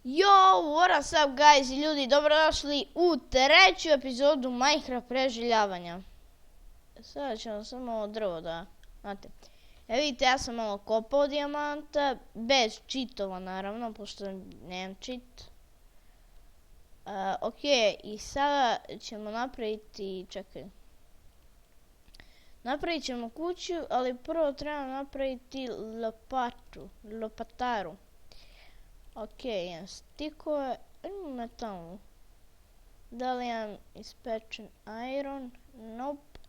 Yo, what's up guys i ljudi, dobrodošli u treću epizodu Minecraft preživljavanja. Sada ćemo samo ovo drvo da, znate. Vidite, ja sam malo kopao dijamanta, bez cheatova naravno, pošto nemam cheat. Ok, i sada ćemo napraviti, čekaj. Napravit ćemo kuću, ali prvo trebamo napraviti lopataru. Ok, imam stikove, imam metalnu. Da li imam ispečen iron? Nope.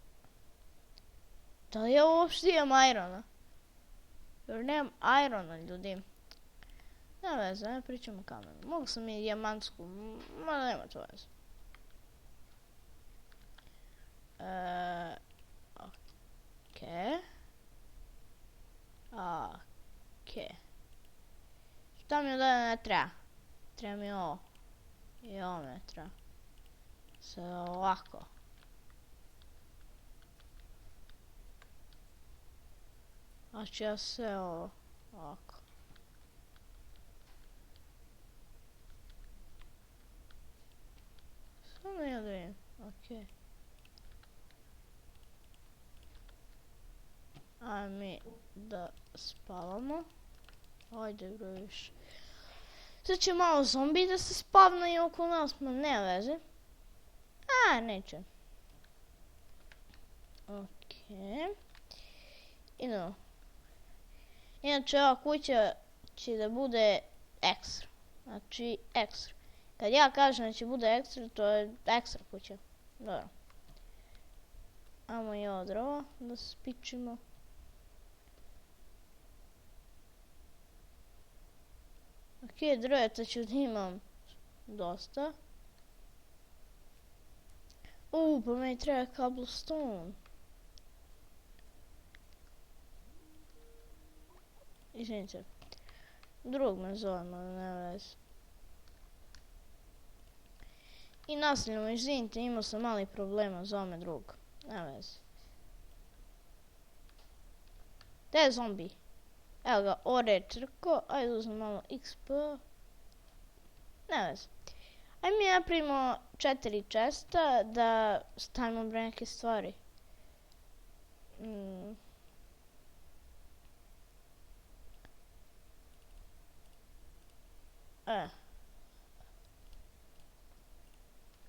Da li ja uopšte imam irona? Jer nemam irona, ljudi. Nema veze, ne pričamo kamenu. Mogu sam i dijamantsku, mada nema to veze. Ok. Ok. Šta mi ovdje ne treba? Treba mi ovo. I ovo ne treba. Sve ovako. Znači ja sve ovo ovako. Samo ja da vidim. Ok. Ajde mi da spavamo. Ajde bro više. Sad će malo zombi da se spavnaju oko nas, ma nema veze. Neće. Ok. Idemo. Inače ova kuća će da bude ekstra. Znači ekstra. Kad ja kažem da će bude ekstra, to je ekstra kuća. Dobro. Ajmo i ovo drvo da spičimo. Ok, drveta ću da imam dosta. Pa meni treba cobblestone. Izvinite. Drug me zovem, ali nema veze. I nastavljamo, izvinite, imao sam mali problema, zove me drug. Nema veze. Gdje je zombi? Evo ga, ore trko, ajde uzmem malo XP. Ne veze. Ajde mi napravimo 4 česta da stavimo neke stvari.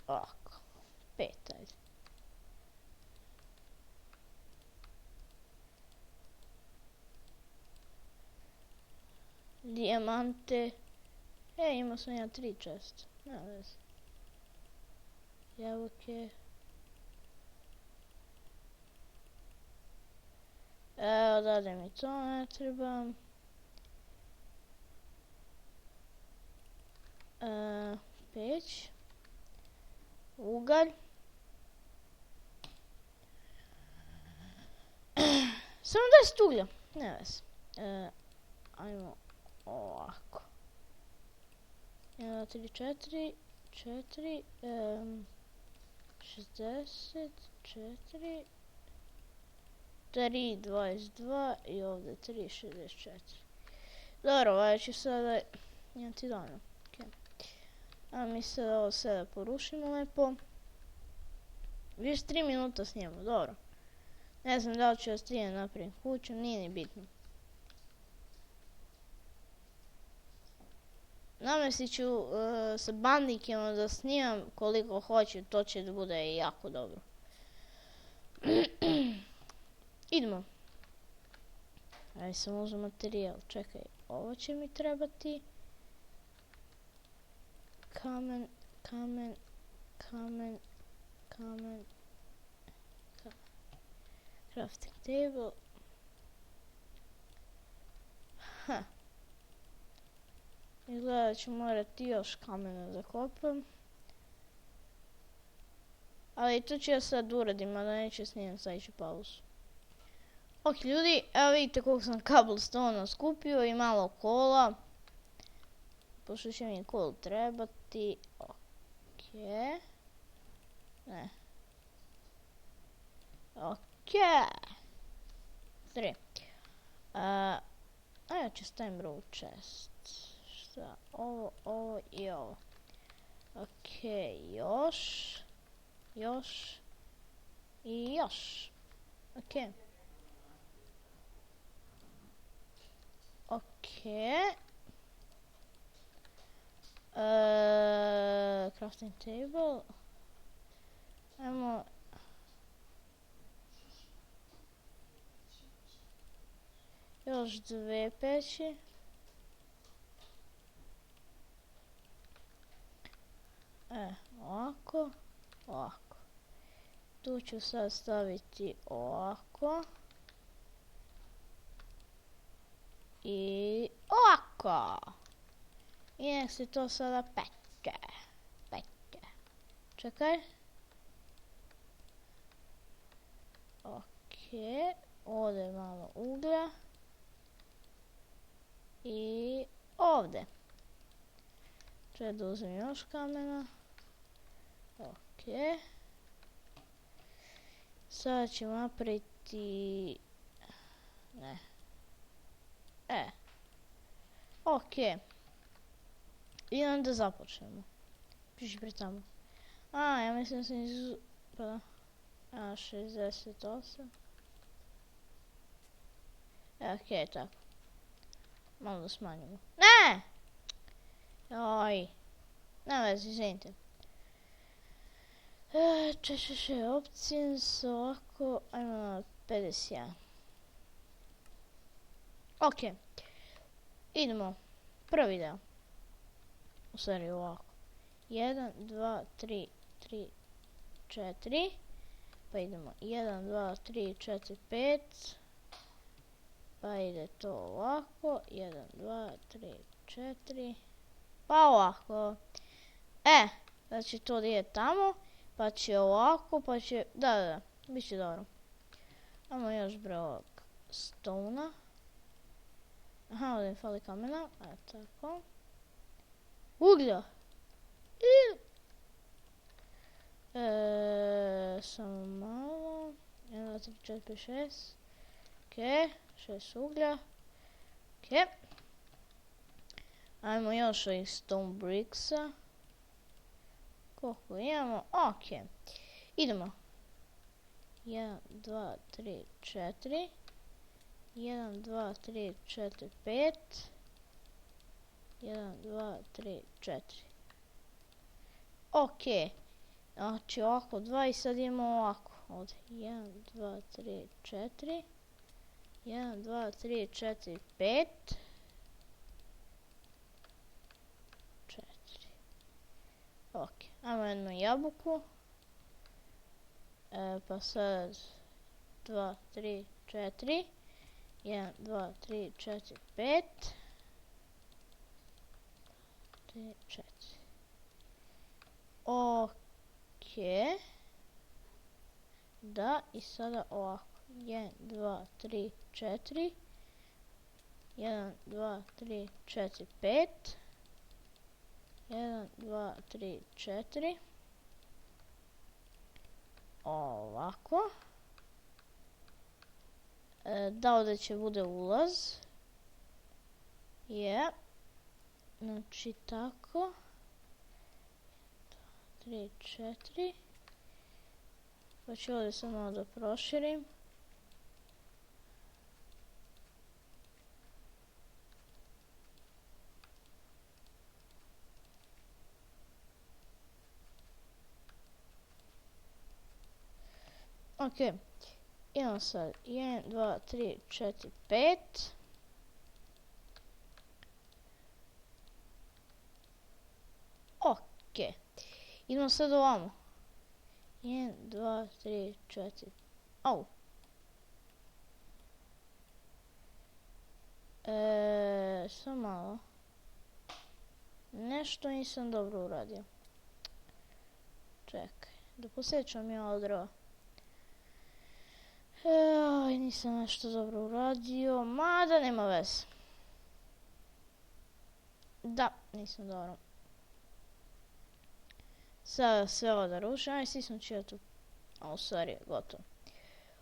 Ovako, 5 ajde. Dijamante. Imao sam ja 3 česta. Nema veze. Jabuke. Evo, dade mi to, ne trebam. Peć. Ugalj. Samo 10 uglja. Nema veze. Ajmo ovako. 1, 2, 3, 4, 60, 4, 3, 22 i ovdje 3, 64. Dobro, ovaj ću sada imati dovoljno. A mi sada ovo sve porušimo lepo. Viš 3 minuta snijemo, dobro. Ne znam da li ću ja stijem napravim kuću, nije ni bitno. Namestit ću sa bandikima da snimam koliko hoću, to će da bude jako dobro. Idemo. Ajde sam uzem materijal, čekaj, ovo će mi trebati. Kamen. Crafting table. Izgleda da ću morati još kamena da kopam. Ali to ću ja sad uradim, a da neću snimam sljedeću pauzu. Ok ljudi, evo vidite koliko sam cobblestone skupio i malo kola. Pošto će mi kol trebati. Ok. Ne. Ok. 3. Ja ću stavim bro u chest. za ovo i ovo. Ok, još i još. Ok. Crafting table. Ajmo. Još 2 peći. Ovako. Tu ću sad staviti ovako. I ovako. I nek se to sada peče. Čekaj. Ok. Ovdje malo uglja. I ovdje. Treba da uzmem još kamena. Ok. Sada ćemo napraviti... Ne. Ok. I onda započnemo. Piši pri tamo. Ja mislim da sam izu... Pa... 68. Ok, tako. Malo da smanjimo. Ne! Joj. Ne vezi, izvinite. Options, ovako, ajmo na 51. Ok. Idemo. Prvi deo. U stvari ovako. 1, 2, 3, 3, 4. Pa idemo 1, 2, 3, 4, 5. Pa ide to ovako. 1, 2, 3, 4. Pa ovako. Znači to ide tamo. Pa će ovako, pa će... Da. Bit će dobro. Ajmo još bre ovog stona. Aha, ovdje mi fali kamena. Tako. Uglja. Samo malo. 1, 2, 3, 4, 5, 6. Ok. 6 uglja. Ok. Ajmo još ovih stone bricksa. Koliko imamo? Ok. Idemo. 1, 2, 3, 4. 1, 2, 3, 4, 5. 1, 2, 3, 4. Ok. Znači ovako 2 i sad imamo ovako. Ovdje. 1, 2, 3, 4. 1, 2, 3, 4, 5. 4. Ok. Ajmo jednu jabuku. Pa sad 2, 3, 4. 1, 2, 3, 4, 5. 3, 4. Ok. Da, i sada ovako. 1, 2, 3, 4. 1, 2, 3, 4, 5. 1, 2, 3, 4. Ovako. Da, ovdje će bude ulaz. Znači tako. 3, 4. Pa ću ovdje samo da proširim. Ok. Idemo sad. 1, 2, 3, 4, 5. Ok. Idemo sad ovamo. 1, 2, 3, 4. Au. Samo malo. Nešto nisam dobro uradio. Čekaj. Da posjećam ja ovo drvo. Nisam nešto dobro uradio. Mada nema veze. Da, nisam dobro. Sada sve ovo da rušim. Ajde, stisnuću ja tu. U stvari, gotovo.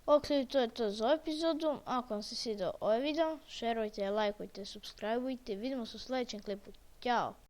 Ok, to je to za epizodu. Ako vam se svidio ovaj video, šerujte, lajkujte, subscribeujte. Vidimo se u sljedećem klipu. Ćao.